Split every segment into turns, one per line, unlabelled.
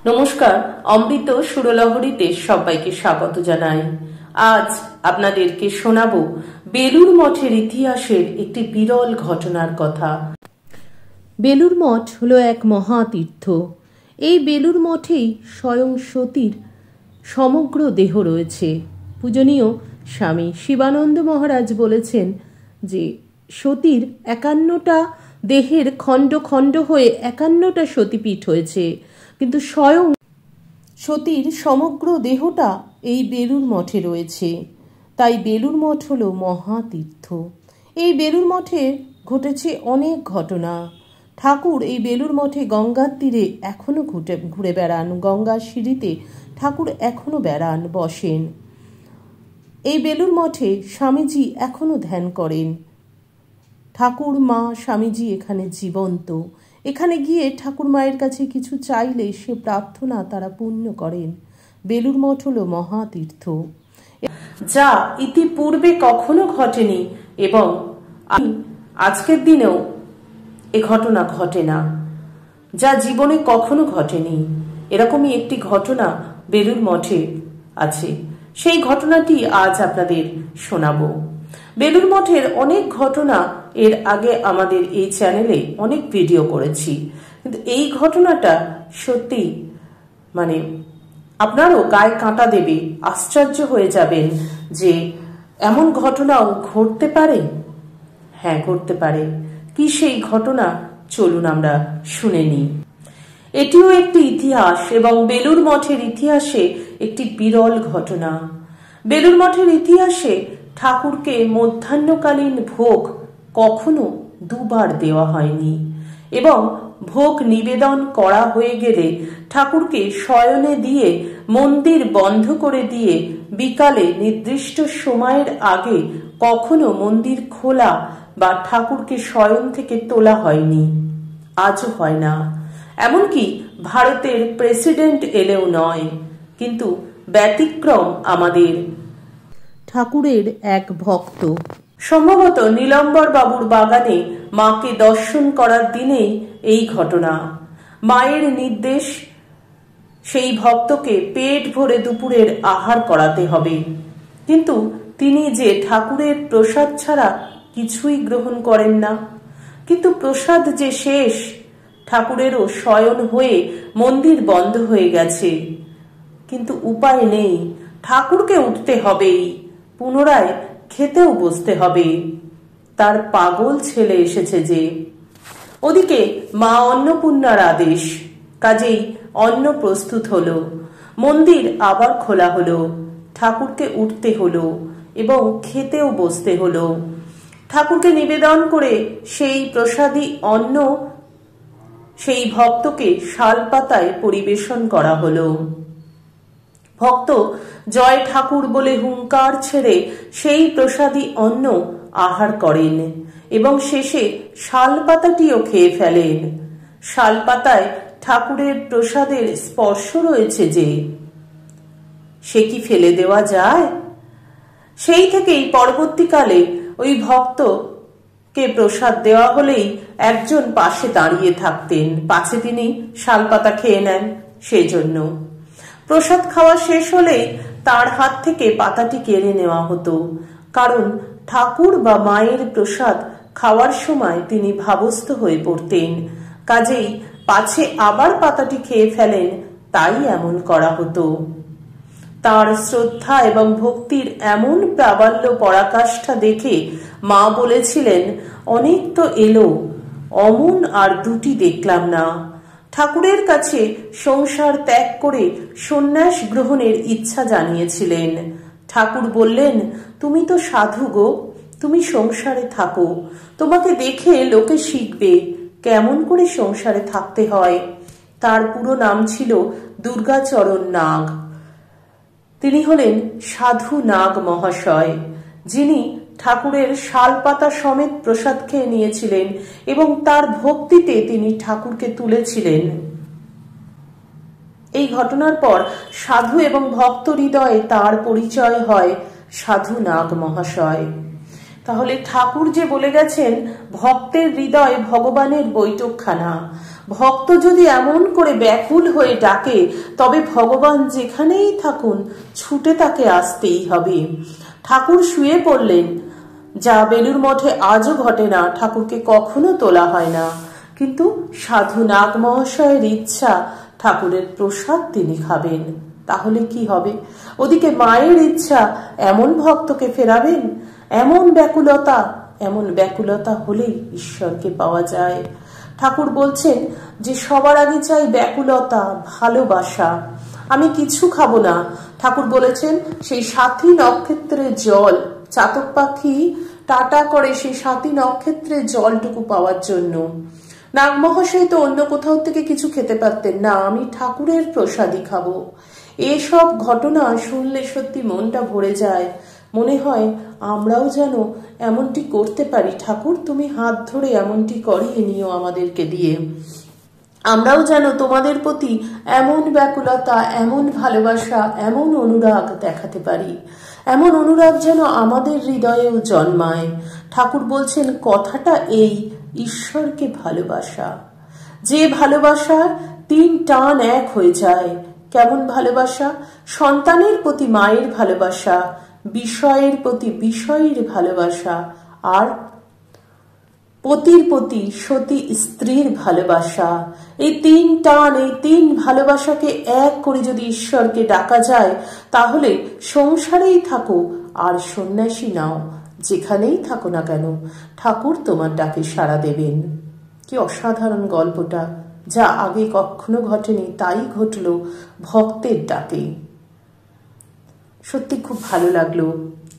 নমস্কার, অমৃত সুরলহরীতে সবাইকে স্বাগত জানাই। আজ আপনাদেরকে শোনাবো বেলুড় মঠের ইতিহাসের একটি বিরল ঘটনার কথা। বেলুড় মঠ হলো এক মহাতীর্থ। এই বেলুড় মঠেই স্বয়ং সতীর সমগ্র দেহ রয়েছে। পূজনীয় স্বামী শিবানন্দ মহারাজ বলেছেন যে সতীর 51টা দেহের খণ্ড খণ্ড হয়ে 51টা সতীপীঠ হয়েছে, কিন্তু স্বয়ং সতীর সমগ্র দেহটা এই বেলুড় মঠে রয়েছে। তাই বেলুড় মঠ হলো মহাতীর্থ। এই বেলুড় মঠে ঘটেছে অনেক ঘটনা। ঠাকুর এই বেলুড় মঠে গঙ্গার তীরে এখনো ঘুরে বেড়ান, গঙ্গার সিঁড়িতে ঠাকুর এখনো বেড়ান, বসেন। এই বেলুড় মঠে স্বামীজি এখনো ধ্যান করেন। ঠাকুর মা স্বামীজি এখানে জীবন্ত। এখানে গিয়ে ঠাকুর মায়ের কাছে কিছু চাইলে সে প্রার্থনা তারা পূর্ণ করেন। বেলুড় মঠ হলো মহাতীর্থ, যা ইতিপূর্বে কখনো ঘটেনি এবং আজকের দিনেও এ ঘটনা ঘটে না, যা জীবনে কখনো ঘটেনি। এরকমই একটি ঘটনা বেলুড় মঠে আছে। সেই ঘটনাটি আজ আপনাদের শোনাবো। বেলুড় মঠের অনেক ঘটনা এর আগে আমাদের এই চ্যানেলে অনেক ভিডিও করেছি, কিন্তু এই ঘটনাটা সত্যি আপনারও গায়ে কাঁটা দেবে, আশ্চর্য হয়ে যাবেন যে এমন ঘটনাও ঘটতে পারে। হ্যাঁ, ঘটতে পারে। কি সেই ঘটনা, চলুন আমরা শুনে নিই। এটিও একটি ইতিহাস এবং বেলুড় মঠের ইতিহাসে একটি বিরল ঘটনা। বেলুড় মঠের ইতিহাসে ঠাকুরকে মধ্যাহ্নকালীন ভোগ কখনো দুবার দেওয়া হয়নি এবং ভোগ নিবেদন করা হয়ে গেলে ঠাকুরকে শয়নে দিয়ে মন্দির বন্ধ করে দিয়ে বিকালে নির্দিষ্ট সময়ের আগে কখনো মন্দির খোলা বা ঠাকুরকে শয়ন থেকে তোলা হয়নি, আজও হয় না। এমনকি ভারতের প্রেসিডেন্ট এলেও নয়। কিন্তু ব্যতিক্রম আমাদের ঠাকুরের এক ভক্ত। সম্ভবত নীলাম্বর বাবুর বাগানে মাকে দর্শন করার দিনেই এই ঘটনা। মায়ের নির্দেশ সেই ভক্তকে পেট ভরে দুপুরের আহার করাতে হবে, কিন্তু তিনি যে ঠাকুরের প্রসাদ ছাড়া কিছুই গ্রহণ করেন না। কিন্তু প্রসাদ যে শেষ, ঠাকুরেরও শয়ন হয়ে মন্দির বন্ধ হয়ে গেছে, কিন্তু উপায় নেই, ঠাকুরকে উঠতে হবেই, পুনরায় খেতেও বসতে হবে। তার পাগল ছেলে এসেছে যে। ওদিকে মা অন্নপূর্ণার আদেশ, কাজেই অন্ন প্রস্তুত হলো, মন্দির আবার খোলা হলো, ঠাকুরকে উঠতে হলো এবং খেতেও বসতে হলো। ঠাকুরকে নিবেদন করে সেই প্রসাদী অন্ন সেই ভক্তকে শালপাতায় পরিবেশন করা হলো। ভক্ত জয় ঠাকুর বলে হুঙ্কার ছেড়ে সেই প্রসাদী অন্ন আহার করেন এবং শেষে শালপাতাটিও খেয়ে ফেলেন। শালপাতায় ঠাকুরের প্রসাদের স্পর্শ রয়েছে যে, সে কি ফেলে দেওয়া যায়? সেই থেকেই পরবর্তীকালে ওই ভক্তকে প্রসাদ দেওয়া হলেই একজন পাশে দাঁড়িয়ে থাকতেন, পাছে তিনি শালপাতা খেয়ে নেন। সেই জন্য প্রসাদ খাওয়া শেষ হলেই তার হাত থেকে পাতাটি কেড়ে নেওয়া হতো, কারণ ঠাকুর বা মায়ের প্রসাদ খাওয়ার সময় তিনি ভাবস্থ হয়ে পড়তেন। কাজেই পাছে আবার পাতাটি খেয়ে ফেলেন, তাই এমন করা হতো। তার শ্রদ্ধা এবং ভক্তির এমন প্রাবল্য পরাকাষ্ঠা দেখে মা বলেছিলেন, অনেক তো এলো, অমন আর দুটি দেখলাম না। ঠাকুরের কাছে সংসার ত্যাগ করে সন্ন্যাস গ্রহণের ইচ্ছা জানিয়েছিলেন। ঠাকুর বললেন, তুমি তো সাধু গো, তুমি সংসারে থাকো, তোমাকে দেখে লোকে শিখবে কেমন করে সংসারে থাকতে হয়। তার পুরো নাম ছিল দুর্গাচরণ নাগ। তিনি হলেন সাধু নাগ মহাশয়, যিনি ঠাকুরের শালপাতা সমেত প্রসাদ খেয়ে নিয়েছিলেন এবং তার ভক্তিতে তিনি ঠাকুরকে তুলেছিলেন। এই ঘটনার পর সাধু এবং ভক্ত হৃদয়ে তার পরিচয় হয় সাধু নাগ মহাশয়। তাহলে ঠাকুর যে বলে গেছেন, ভক্তের হৃদয় ভগবানের বৈঠকখানা, ভক্ত যদি এমন করে ব্যাকুল হয়ে ডাকে, তবে ভগবান যেখানেই থাকুন ছুটে তাকে আসতেই হবে। ঠাকুর শুয়ে পড়লেন, যা বেলুর মঠে আজও ঘটে না। ঠাকুরকে কখনো তোলা হয় না, কিন্তু সাধু নাগ মহাশয়ের ইচ্ছা ঠাকুরের প্রসাদ তিনি খাবেন। তাহলে কি হবে? ওদিকে মায়ের ইচ্ছা, এমন ভক্তকে ফেরাবেন। এমন ব্যাকুলতা হলেই ঈশ্বরকে পাওয়া যায়। ঠাকুর বলছেন যে সবার আগে চাই ব্যাকুলতা, ভালোবাসা। আমি কিছু খাবো না। ঠাকুর বলেছেন সেই সাথী নক্ষত্রের জল, চাতক পাখি টাটা করে সেই সাথী নক্ষত্রের জলটুকু পাওয়ার জন্য। নাগ মহাশয় তো অন্য কোথাও থেকে কিছু খেতে পারতেন না, আমি ঠাকুরের প্রসাদই খাবো। এসব ঘটনা শুনলে সত্যি মনটা ভরে যায়। মনে হয় আমরাও যেন এমনটি করতে পারি। ঠাকুর, তুমি হাত ধরে এমনটি করিয়ে নিও আমাদেরকে দিয়ে। আমরাও যেন তোমাদের প্রতি এমন ব্যাকুলতা, এমন ভালোবাসা, এমন অনুরাগ দেখাতে পারি। এমন অনুরাগ যেন আমাদের হৃদয়েও জন্মায়। ঠাকুর বলছেন কথাটা এই, ঈশ্বরকে ভালোবাসা। যে ভালোবাসা তিন টান এক হয়ে যায়। কেমন ভালোবাসা? সন্তানের প্রতি মায়ের ভালোবাসা, বিষয়ের প্রতি বিষয়ের ভালোবাসা, আর পতির প্রতি সতী স্ত্রীর ভালোবাসা। এই তিন টান, এই তিন ভালোবাসাকে এক করে যদি ঈশ্বরকে ডাকা যায়, তাহলে সংসারেই থাকো আর সন্ন্যাসী নাও, যেখানেই থাকো না কেন, ঠাকুর তোমার ডাকে সাড়া দেবেন। কি অসাধারণ গল্পটা, যা আগে কখনো ঘটেনি, তাই ঘটল ভক্তের ডাকে। সত্যি খুব ভালো লাগলো।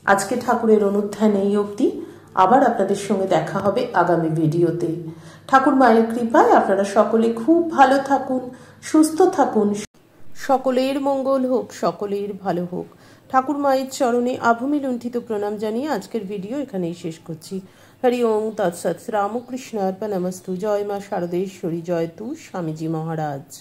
আজকে ঠাকুরের অনুধ্যান এই অবধি। আবার আপনাদের সঙ্গে দেখা হবে আগামী ভিডিওতে। ঠাকুর মায়ের কৃপায় আপনারা সকলে খুব ভালো থাকুন, সুস্থ থাকুন। সকলের মঙ্গল হোক, সকলের ভালো হোক। ঠাকুর মায়ের চরণে আভূমি লুণ্ঠিত প্রণাম জানিয়ে আজকের ভিডিও এখানেই শেষ করছি। হরি ওং তৎসৎ। রামকৃষ্ণ অর্পণমস্তু। জয় মা শারদেশ্বরী, জয় তু স্বামীজি মহারাজ।